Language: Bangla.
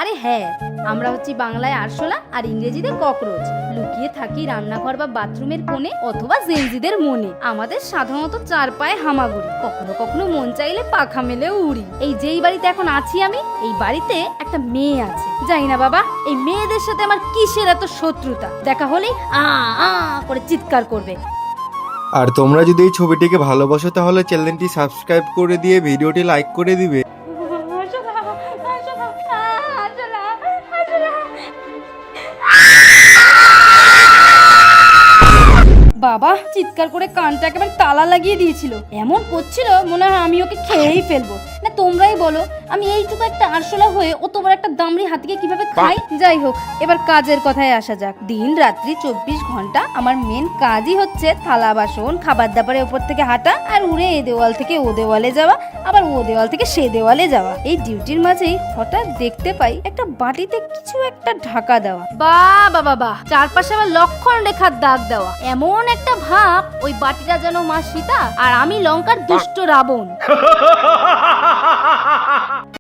আরে হ্যাঁ, আমরা হচ্ছি বাংলায় আরশোলা আর ইংরেজিতে ককরোচ। লুকিয়ে থাকি রান্নাঘর বা বাথরুমের কোণে অথবা জেনজিদের মনে। আমাদের সাধারণত চার পায়ে হামাগুড়ি, কখনো কখনো মন চাইলে পাখা মেলেও উড়ি। এই যেই বাড়িতে এখন আছি আমি, এই বাড়িতে একটা মেয়ে আছে। জানি না বাবা, এই মেয়েদের সাথে আমার কিসের এত শত্রুতা। দেখা হলেই আ আ করে চিৎকার করবে। আর তোমরা যদি এই ছবিটিকে ভালোবাসো তাহলে চ্যানেলটি সাবস্ক্রাইব করে দিয়ে ভিডিওটি লাইক করে দিবে। বাবা চিৎকার করে কানটা একেবারে তালা লাগিয়ে দিয়েছিল। এমন করছিল মনে হয় আমি ওকে খেয়েই ফেলবো। না তোমরাই বলো, আমি এইটুকু একটা আরশোলা হয়ে অত বড় একটা দামড়ি হাতিকে কিভাবে খাই? যাই হোক, এবার কাজের কথায় আসা যাক। দিন রাত্রি 24 ঘন্টা আমার মেন কাজই হচ্ছে থালা বাসন, খাবার দাবারের উপর থেকে হাঁটা আর উড়ে এ দেওয়াল থেকে ও দেওয়ালে যাওয়া, আবার ও দেওয়াল থেকে সে দেওয়ালে যাওয়া। এই ডিউটির মাঝেই হঠাৎ দেখতে পাই একটা বাটিতে কিছু একটা ঢাকা দেওয়া। বাবা বাবা, চারপাশে আবার লক্ষণ রেখার দাগ দেওয়া। এমন একটা ভাব ওই বাটিটা যেন মা সীতা আর আমি লঙ্কার দুষ্ট রাবণ।